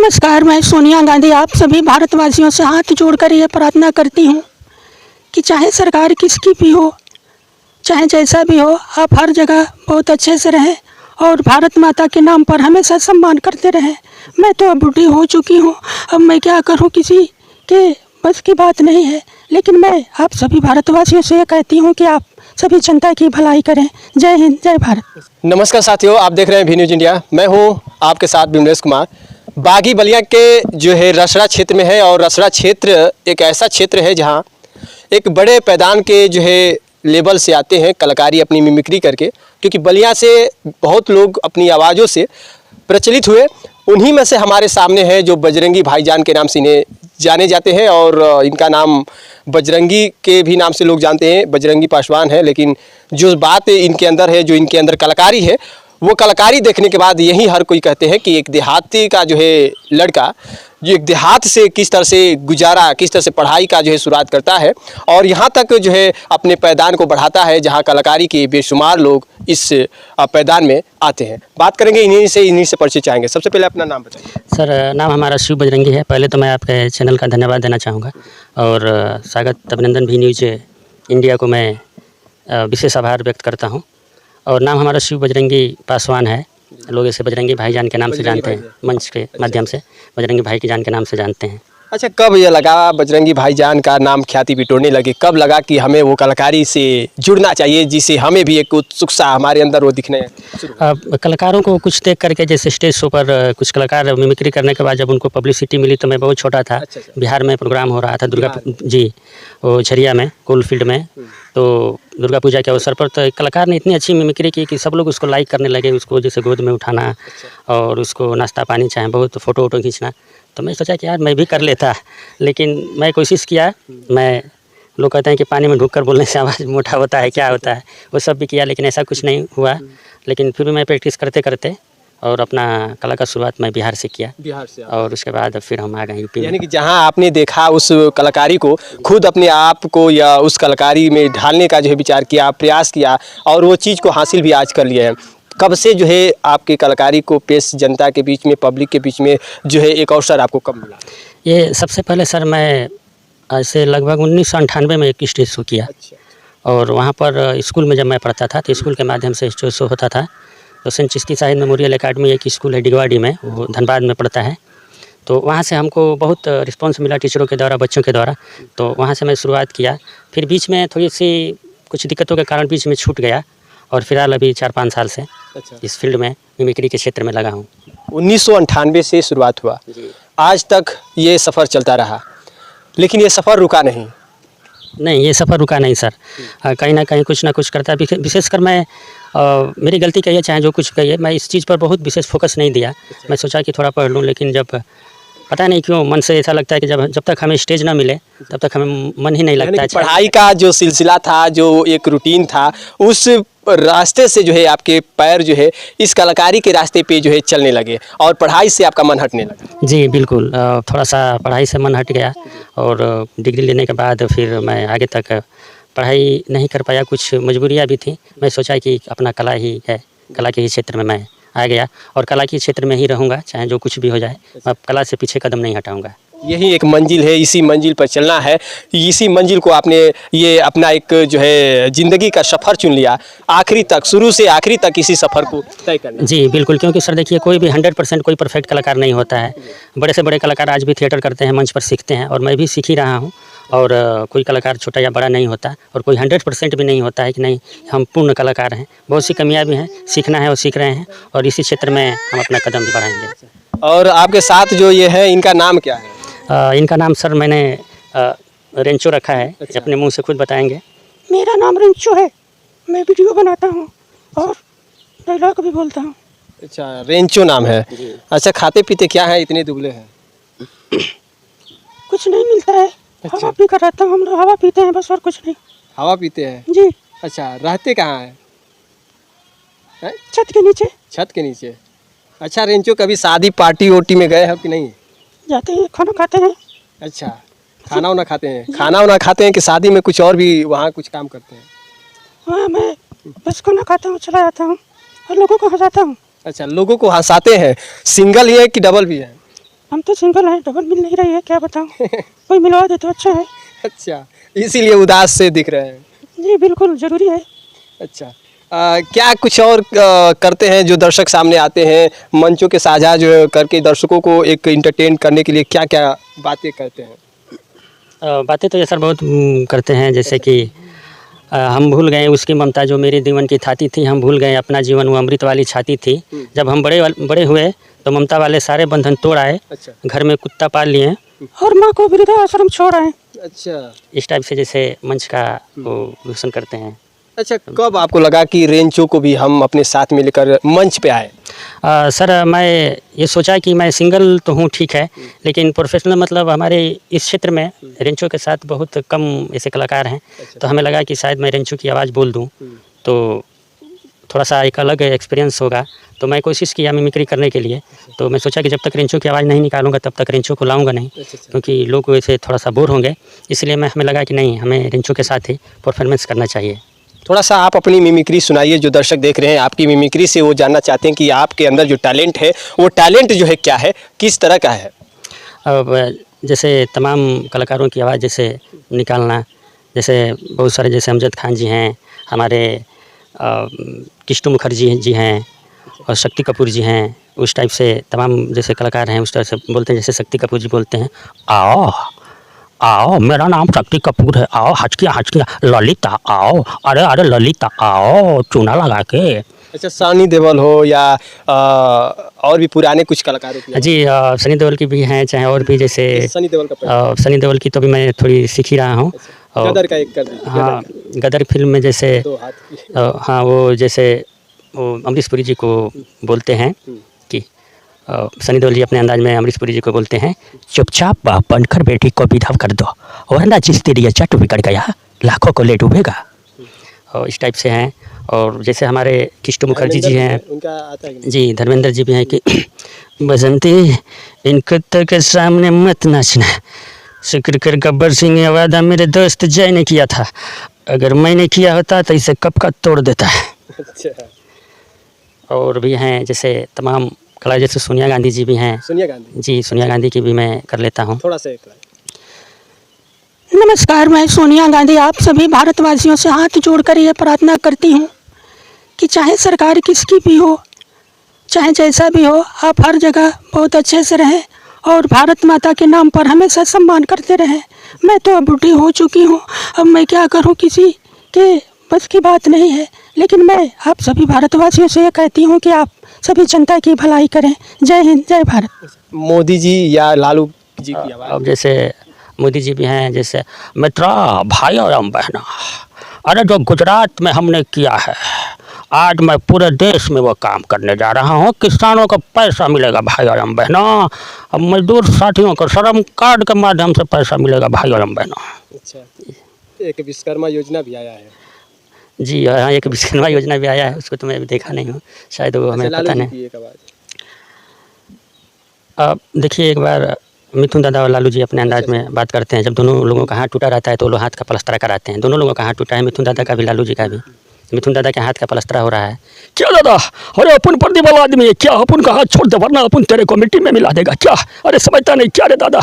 नमस्कार, मैं सोनिया गांधी आप सभी भारतवासियों से हाथ जोड़कर ये प्रार्थना करती हूँ कि चाहे सरकार किसकी भी हो, चाहे जैसा भी हो, आप हर जगह बहुत अच्छे से रहें और भारत माता के नाम पर हमेशा सम्मान करते रहें। मैं तो अब बूढ़ी हो चुकी हूँ, अब मैं क्या करूँ, किसी के बस की बात नहीं है। लेकिन मैं आप सभी भारतवासियों से ये कहती हूँ कि आप सभी जनता की भलाई करें। जय हिंद, जय भारत। नमस्कार साथियों, आप देख रहे हैं वी न्यूज़ इंडिया। मैं हूँ आपके साथ बिमलेश कुमार। बागी बलिया के जो है रसड़ा क्षेत्र में है और रसड़ा क्षेत्र एक ऐसा क्षेत्र है जहाँ एक बड़े पैदान के जो है लेवल से आते हैं कलाकारी अपनी मिमिक्री करके, क्योंकि बलिया से बहुत लोग अपनी आवाज़ों से प्रचलित हुए। उन्हीं में से हमारे सामने है जो बजरंगी भाईजान के नाम से इन्हें जाने जाते हैं और इनका नाम बजरंगी के भी नाम से लोग जानते हैं, बजरंगी पासवान है। लेकिन जो बात इनके अंदर है, जो इनके अंदर कलाकारी है, वो कलाकारी देखने के बाद यही हर कोई कहते हैं कि एक देहाती का जो है लड़का जो एक देहात से किस तरह से गुजारा, किस तरह से पढ़ाई का जो है शुरुआत करता है और यहाँ तक जो है अपने पैदान को बढ़ाता है, जहाँ कलाकारी के बेशुमार लोग इस पैदान में आते हैं। बात करेंगे इन्हीं से परिचय चाहेंगे। सबसे पहले अपना नाम बताइए। सर, नाम हमारा शिव बजरंगी है। पहले तो मैं आपके चैनल का धन्यवाद देना चाहूँगा और स्वागत अभिनंदन वी न्यूज़ इंडिया को मैं विशेष आभार व्यक्त करता हूँ। और नाम हमारा शिव बजरंगी पासवान है। लोग इसे बजरंगी भाईजान के नाम से जानते हैं, मंच के माध्यम से बजरंगी भाई के जान के नाम से जानते हैं। अच्छा, कब ये लगा बजरंगी भाईजान का नाम ख्याति बिटोरने लगे? कब लगा कि हमें वो कलाकारी से जुड़ना चाहिए, जिससे हमें भी एक उत्सुकता हमारे अंदर वो दिखने? कलाकारों को कुछ देख करके, जैसे स्टेज शो पर कुछ कलाकार मिमिक्री करने के बाद जब उनको पब्लिसिटी मिली तो मैं बहुत छोटा था। अच्छा। बिहार में प्रोग्राम हो रहा था दुर्गा जी, वो झरिया में, कोलफील्ड में। तो दुर्गा पूजा के अवसर पर तो एक कलाकार ने इतनी अच्छी मिमिक्री की कि सब लोग उसको लाइक करने लगे, उसको जैसे गोद में उठाना और उसको नाश्ता पानी चाहे बहुत फ़ोटो वोटो खींचना। तो मैं सोचा कि यार मैं भी कर लेता, लेकिन मैं कोशिश किया। मैं लोग कहते हैं कि पानी में ढुककर बोलने से आवाज़ मोटा होता है, क्या होता है, वो सब भी किया, लेकिन ऐसा कुछ नहीं हुआ। लेकिन फिर भी मैं प्रैक्टिस करते करते और अपना कला का शुरुआत मैं बिहार से किया। बिहार से और उसके बाद फिर हम आ गए यूपी में। यानी कि जहां आपने देखा उस कलाकारी को, खुद अपने आप को या उस कलाकारी में ढालने का जो है विचार किया, प्रयास किया और वो चीज़ को हासिल भी आज कर लिया है। कब से जो है आपकी कलाकारी को पेश जनता के बीच में, पब्लिक के बीच में जो है एक अवसर आपको कब मिला? ये सबसे पहले सर मैं ऐसे लगभग 1998 में एक स्टेज शो किया। और वहाँ पर स्कूल में जब मैं पढ़ता था तो स्कूल के माध्यम से स्टेज शो होता था। तो saint Chishti Sahib Memorial Academy एक स्कूल है डिगवाड़ी में, वो धनबाद में पड़ता है। तो वहाँ से हमको बहुत रिस्पांस मिला टीचरों के द्वारा, बच्चों के द्वारा। तो वहाँ से मैं शुरुआत किया। फिर बीच में थोड़ी सी कुछ दिक्कतों के कारण बीच में छूट गया और फिलहाल अभी 4-5 साल से इस फील्ड में मिमिक्री के क्षेत्र में लगा हूँ। 1998 से शुरुआत हुआ, आज तक ये सफ़र चलता रहा, लेकिन ये सफ़र रुका नहीं। नहीं, ये सफ़र रुका नहीं सर। कहीं ना कहीं कुछ ना कुछ करता है। विशेषकर मैं मेरी गलती कहिए चाहे जो कुछ कहिए, मैं इस चीज़ पर बहुत विशेष फोकस नहीं दिया। मैं सोचा कि थोड़ा पढ़ लूँ, लेकिन जब पता नहीं क्यों मन से ऐसा लगता है कि जब तक हमें स्टेज ना मिले तब तक हमें मन ही नहीं लगता है। पढ़ाई का जो सिलसिला था, जो एक रूटीन था, उस रास्ते से जो है आपके पैर जो है इस कलाकारी के रास्ते पे जो है चलने लगे और पढ़ाई से आपका मन हटने लगा। जी बिल्कुल, थोड़ा सा पढ़ाई से मन हट गया और डिग्री लेने के बाद फिर मैं आगे तक पढ़ाई नहीं कर पाया, कुछ मजबूरियाँ भी थी। मैं सोचा कि अपना कला ही है, कला के ही क्षेत्र में मैं आ गया और कला के क्षेत्र में ही रहूँगा, चाहे जो कुछ भी हो जाए। मैं कला से पीछे कदम नहीं हटाऊँगा। यही एक मंजिल है, इसी मंजिल पर चलना है। इसी मंजिल को आपने ये अपना एक जो है ज़िंदगी का सफ़र चुन लिया, आखिरी तक, शुरू से आखिरी तक इसी सफ़र को तय करना। जी बिल्कुल, क्योंकि सर देखिए, कोई भी 100% कोई परफेक्ट कलाकार नहीं होता है। बड़े से बड़े कलाकार आज भी थिएटर करते हैं, मंच पर सीखते हैं और मैं भी सीख ही रहा हूँ। और कोई कलाकार छोटा या बड़ा नहीं होता और कोई 100% भी नहीं होता है कि नहीं हम पूर्ण कलाकार हैं। बहुत सी कमियाँ भी हैं, सीखना है और सीख रहे हैं और इसी क्षेत्र में हम अपना कदम भी बढ़ाएंगे। और आपके साथ जो ये है, इनका नाम क्या है? इनका नाम सर मैंने रेंचो रखा है। अच्छा। अपने मुंह से खुद बताएंगे। मेरा नाम रेंचो है, मैं वीडियो बनाता हूँ और डायलॉग भी बोलता हूँ। अच्छा, रेंचो नाम है। अच्छा, खाते पीते क्या है, इतने दुबले हैं? कुछ नहीं मिलता है। अच्छा। हवा पी कर रहता हूँ, हम लोग हवा पीते हैं बस, और कुछ नहीं। हवा पीते हैं जी। अच्छा, रहते कहाँ हैं? छत के नीचे। छत के नीचे। अच्छा रेंचो, कभी शादी पार्टी वोटी में गए हो कि नहीं? जाते हैं, खाना खाते हैं। अच्छा, खाना वाना खाते हैं? खाना वाना खाते हैं कि शादी में कुछ और भी वहाँ कुछ काम करते हैं? हाँ, मैं बस खाना खाता हूँ, चला जाता हूँ और लोगों को हंसाता हूँ। अच्छा, लोगों को हंसाते हैं। सिंगल ही है कि डबल भी है? हम तो सिंगल हैं, डबल मिल नहीं रही है, क्या बताऊँ। कोई मिलवा दे तो अच्छा है। अच्छा, इसीलिए उदास से दिख रहे हैं। जी बिल्कुल ज़रूरी है। अच्छा, क्या कुछ और करते हैं जो दर्शक सामने आते हैं, मंचों के साझा जो करके दर्शकों को एक इंटरटेन करने के लिए क्या क्या बातें करते हैं? बातें तो ये सर बहुत करते हैं, जैसे कि हम भूल गए उसकी ममता जो मेरे जीवन की थाती थी, हम भूल गए अपना जीवन वो अमृत वाली छाती थी। जब हम बड़े हुए तो ममता वाले सारे बंधन तोड़ आए, अच्छा। घर में कुत्ता पाल लिए और माँ को वृद्धाश्रम छोड़ आए। अच्छा। इस टाइप से जैसे मंच का वो रोशन करते हैं। अच्छा, कब आपको लगा कि रेंचो को भी हम अपने साथ में लेकर मंच पे आए? सर मैं ये सोचा कि मैं सिंगल तो हूँ ठीक है, लेकिन प्रोफेशनल मतलब हमारे इस क्षेत्र में रेंचो के साथ बहुत कम ऐसे कलाकार हैं। तो हमें लगा कि शायद मैं रेंचो की आवाज़ बोल दूँ तो थोड़ा सा एक अलग एक्सपीरियंस होगा। तो मैं कोशिश किया मिमिक्री करने के लिए। तो मैं सोचा कि जब तक रेंचो की आवाज़ नहीं निकालूंगा तब तक रेंचो को लाऊंगा नहीं, क्योंकि लोग वैसे थोड़ा सा बोर होंगे। इसलिए हमें लगा कि नहीं, हमें रेंचो के साथ ही परफॉर्मेंस करना चाहिए। थोड़ा सा आप अपनी मिमिक्री सुनाइए, जो दर्शक देख रहे हैं आपकी मिमिक्री से वो जानना चाहते हैं कि आपके अंदर जो टैलेंट है वो टैलेंट जो है क्या है, किस तरह का है? अब जैसे तमाम कलाकारों की आवाज़ जैसे निकालना, जैसे बहुत सारे जैसे अमजद खान जी हैं, हमारे किष्टू मुखर्जी जी हैं और शक्ति कपूर जी हैं। उस टाइप से तमाम जैसे कलाकार हैं उस तरह से बोलते हैं। जैसे शक्ति कपूर जी बोलते हैं, आओ आओ मेरा नाम शक्ति कपूर है, आओ हचकिया हचकिया ललिता आओ, अरे अरे ललिता आओ चूना लगा के। अच्छा, सनी देओल हो या और भी पुराने कुछ कलाकारों की? जी सनी देओल की भी हैं, चाहे और भी जैसे सनी देओल का सनी देओल की तो भी मैं थोड़ी सीख ही रहा हूँ। गदर का एक कर दीजिए। हाँ, गदर फिल्म में जैसे दो हाथ की। हाँ वो जैसे वो अमरीश पुरी जी को बोलते हैं कि सनी देओल जी अपने अंदाज में अमरीश पुरी जी को बोलते हैं, चुपचाप बनकर बेटी को विदा कर दो वरना जिस तेरी चट बिगड़ गया लाखों को ले डूबेगा। और इस टाइप से हैं। और जैसे हमारे किष्टू मुखर्जी जी हैं, उनका आता है जी धर्मेंद्र जी भी हैं कि बसंती इन कुत्तों के सामने मत नाचना, शुक्र कर गब्बर सिंह ने वादा मेरे दोस्त जय ने किया था, अगर मैंने किया होता तो इसे कब का तोड़ देता है। अच्छा। और भी हैं जैसे तमाम कला, जैसे सोनिया गांधी जी भी हैं। सोनिया गांधी जी सोनिया गांधी की भी मैं कर लेता हूँ। थोड़ा सा एक नमस्कार, मैं सोनिया गांधी आप सभी भारतवासियों से हाथ जोड़कर ये प्रार्थना करती हूँ कि चाहे सरकार किसकी भी हो, चाहे जैसा भी हो, आप हर जगह बहुत अच्छे से रहें और भारत माता के नाम पर हमेशा सम्मान करते रहें। मैं तो अब बूढ़ी हो चुकी हूँ, अब मैं क्या करूँ, किसी के बस की बात नहीं है। लेकिन मैं आप सभी भारतवासियों से ये कहती हूँ कि आप सभी जनता की भलाई करें। जय हिंद, जय भारत। मोदी जी या लालू जी की आवाज़? अब जैसे मोदी जी भी हैं, जैसे मित्रा भाई और बहना, अरे जो गुजरात में हमने किया है आज मैं पूरे देश में वो काम करने जा रहा हूँ। किसानों को पैसा मिलेगा भाई और बहना, अब मजदूर साथियों को श्रम कार्ड के माध्यम से पैसा मिलेगा भाई और बहना। अच्छा, एक विश्वकर्मा योजना भी आया है? जी हाँ, एक विश्वकर्मा योजना भी आया है, उसको तो मैं अभी देखा नहीं हूँ, शायद वो हमें पता नहीं। अब देखिए एक बार मिथुन दादा और लालू जी अपने अंदाज में बात करते हैं। जब दोनों लोगों का हाथ टूटा रहता है तो वो लोग हाथ का पलस्तरा कराते हैं। दोनों लोगों का हाथ टूटा है, मिथुन दादा का भी लालू जी का भी। मिथुन दादा के हाथ का पलस्तरा हो रहा है। क्या दादा, अरे अपन प्रतिबल आदमी है क्या, अपन का हाथ छोड़ दे वरना अपन तेरे को मिट्टी में मिला देगा क्या, अरे समझता नहीं क्या रे दादा।